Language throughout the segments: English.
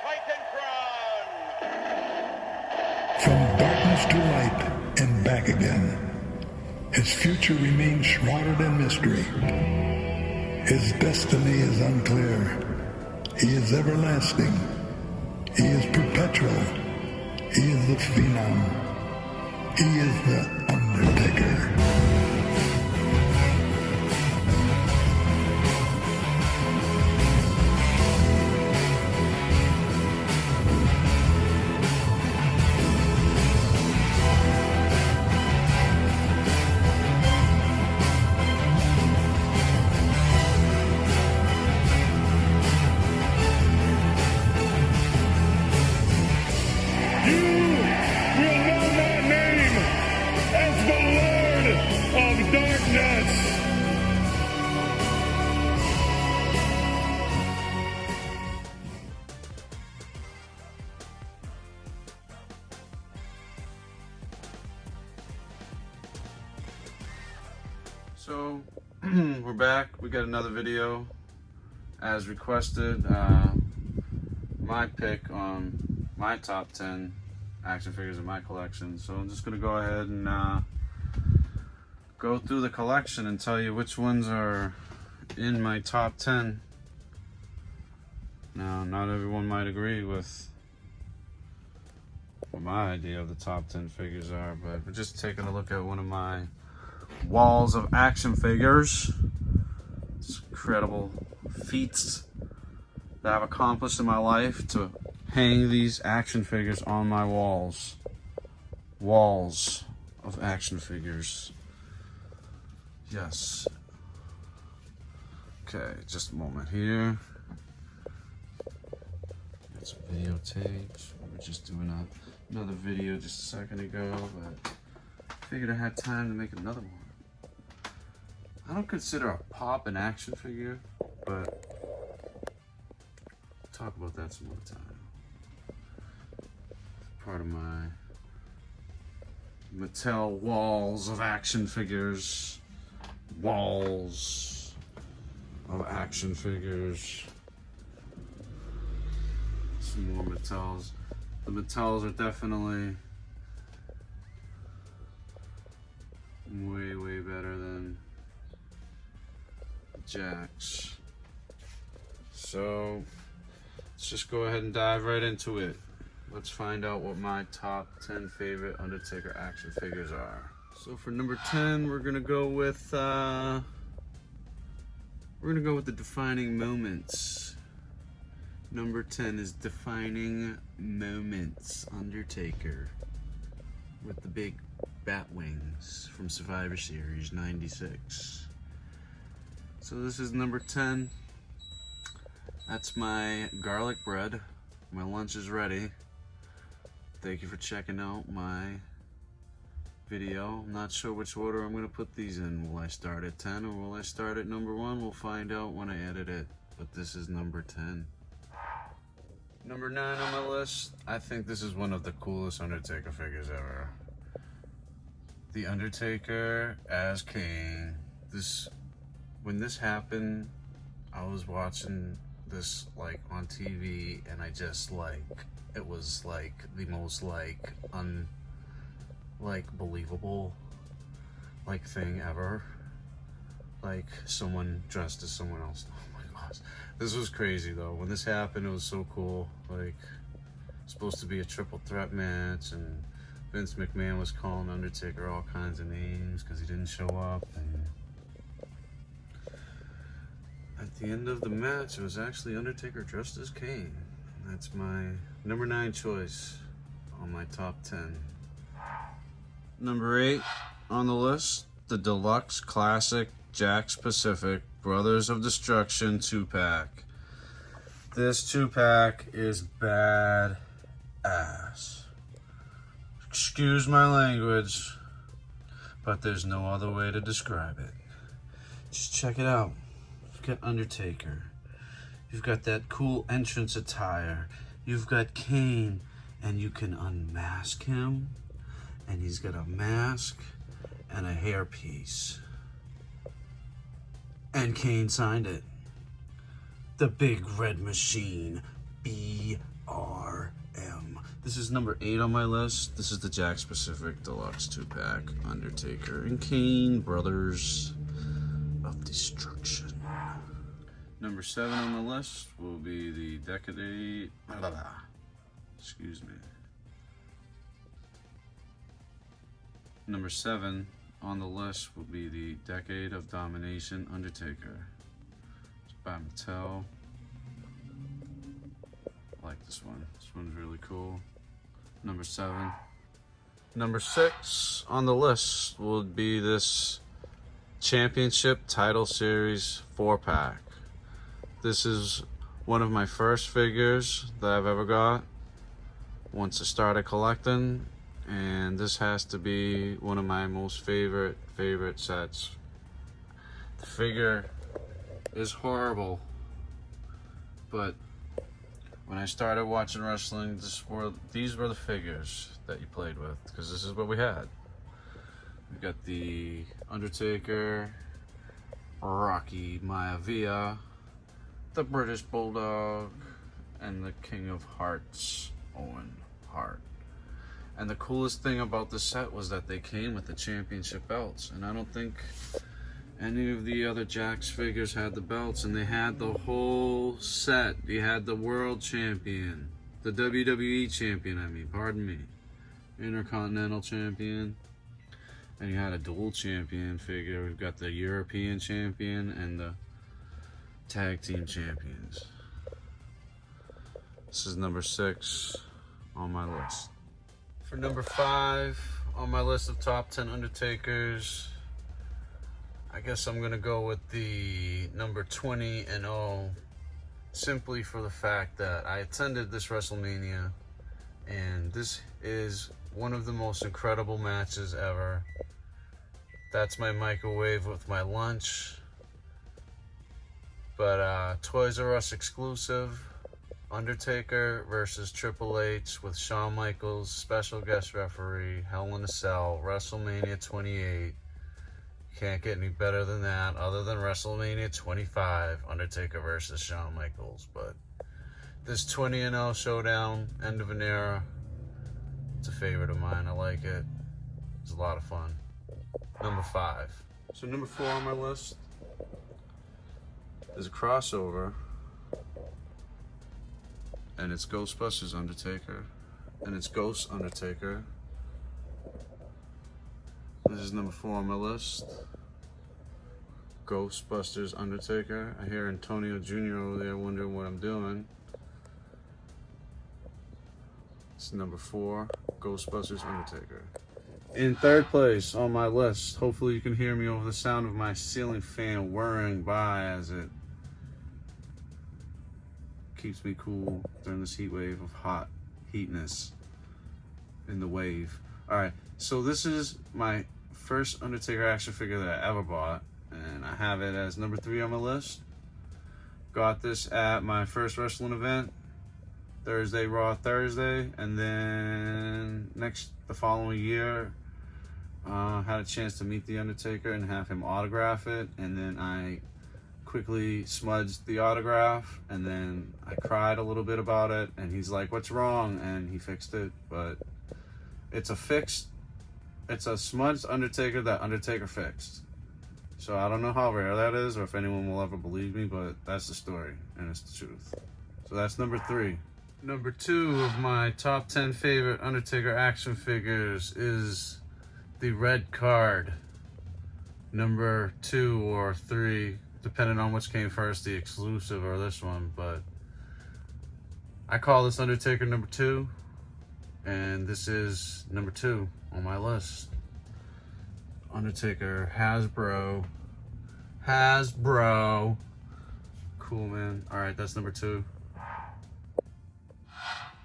Titan crown. From darkness to light and back again, his future remains shrouded in mystery. His destiny is unclear. He is everlasting. He is perpetual. He is the Phenom. He is the Undertaker. So we're back. We got another video as requested. My pick on my top 10 action figures in my collection. So I'm just gonna go ahead and go through the collection and tell you which ones are in my top 10. Now, not everyone might agree with what my idea of the top 10 figures are, but we're just taking a look at one of my walls of action figures. It's incredible feats that I've accomplished in my life to hang these action figures on my walls. Walls of action figures. Yes. Okay, just a moment here. Got some videotapes. We were just doing another video just a second ago, but I figured I had time to make another one. I don't consider a pop an action figure, but we'll talk about that some other time. It's part of my Mattel walls of action figures. Walls of action figures. Some more Mattels. The Mattels are definitely way better than Jacks. So let's just go ahead and dive right into it. Let's find out what my top 10 favorite Undertaker action figures are. So for number 10, we're gonna go with the defining moments. Number 10 is defining moments Undertaker with the big bat wings from Survivor Series 96. So this is number 10. That's my garlic bread. My lunch is ready. Thank you for checking out my video. I'm not sure which order I'm going to put these in. Will I start at 10 or will I start at number 1? We'll find out when I edit it. But this is number 10. Number 9 on my list. I think this is one of the coolest Undertaker figures ever. The Undertaker as Kane. When this happened, I was watching this like on TV, and I just it was like the most believable thing ever. Like someone dressed as someone else. Oh my gosh, this was crazy though. When this happened, it was so cool. Like, supposed to be a triple threat match, and Vince McMahon was calling Undertaker all kinds of names because he didn't show up, and at the end of the match, it was actually Undertaker dressed as Kane. That's my number 9 choice on my top 10. Number 8 on the list, the Deluxe Classic Jakks Pacific Brothers of Destruction 2-pack. This 2-pack is bad ass. Excuse my language, but there's no other way to describe it. Just check it out. You've got Undertaker. You've got that cool entrance attire. You've got Kane, and you can unmask him, and he's got a mask and a hairpiece. And Kane signed it. The Big Red Machine, BR. RM. This is number 8 on my list. This is the Jakks Pacific Deluxe 2-pack Undertaker and Kane Brothers of Destruction. Number 7 on the list will be the Decade. Excuse me. Number 7 on the list will be the Decade of Domination Undertaker. It's by Mattel. I like this one. This one's really cool. Number 7. Number 6 on the list would be this Championship Title Series 4-pack. This is one of my first figures that I've ever got once I started collecting, and this has to be one of my most favorite sets. The figure is horrible, but when I started watching wrestling, these were the figures that you played with, because this is what we had. We got the Undertaker, Rocky Maivia, the British Bulldog, and the King of Hearts, Owen Hart. And the coolest thing about this set was that they came with the championship belts, and I don't think any of the other Jakks figures had the belts, and they had the whole set. You had the world champion, the WWE champion, pardon me, Intercontinental champion, and you had a dual champion figure. We've got the European champion and the tag team champions. This is number 6 on my list. For number 5 on my list of top 10 Undertakers, I guess I'm gonna go with the number 20-0, simply for the fact that I attended this WrestleMania, and this is one of the most incredible matches ever. That's my microwave with my lunch. But Toys R Us exclusive, Undertaker versus Triple H with Shawn Michaels, special guest referee, Hell in a Cell, WrestleMania 28. Can't get any better than that, other than WrestleMania 25, Undertaker versus Shawn Michaels. But this 20-0 showdown, end of an era, it's a favorite of mine. I like it. It's a lot of fun. Number 5. So number 4 on my list is a crossover, and it's Ghostbusters Undertaker, and it's Ghost Undertaker. This is number 4 on my list. Ghostbusters Undertaker. I hear Antonio Jr. over there wondering what I'm doing. It's number 4, Ghostbusters Undertaker. In 3rd place on my list, hopefully you can hear me over the sound of my ceiling fan whirring by as it keeps me cool during this heat wave of heatness in the wave. Alright, so this is my first Undertaker action figure that I ever bought, and I have it as number 3 on my list. Got this at my first wrestling event, Thursday Raw Thursday, and then the following year, had a chance to meet the Undertaker and have him autograph it, and then I quickly smudged the autograph, and then I cried a little bit about it, and he's like, "What's wrong?" And he fixed it. But it's a smudged Undertaker that Undertaker fixed. So I don't know how rare that is, or if anyone will ever believe me, but that's the story, and it's the truth. So that's number 3. Number 2 of my top 10 favorite Undertaker action figures is the red card. Number 2 or 3, depending on which came first, the exclusive or this one, but I call this Undertaker number 2, and this is number 2 on my list. Undertaker Hasbro. Cool, man. Alright, that's number 2.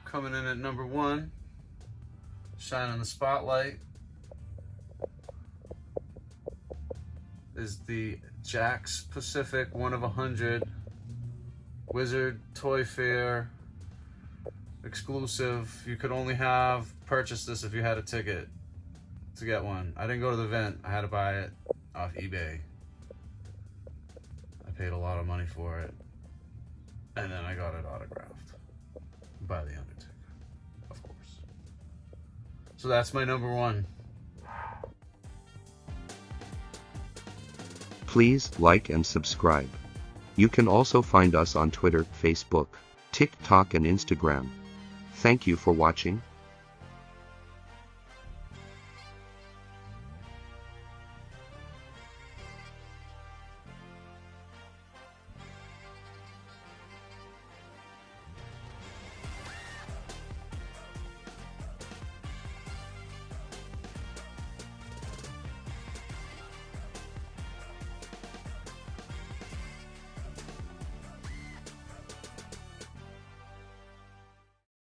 Coming in at number 1, shining the spotlight, is the Jakks Pacific 1 of 100 Wizard Toy Fair exclusive. You could only have purchased this if you had a ticket to get one. I didn't go to the event. I had to buy it off eBay. I paid a lot of money for it, and then I got it autographed. by The Undertaker, of course. So that's my number one. Please like and subscribe. You can also find us on Twitter, Facebook, TikTok and Instagram. Thank you for watching.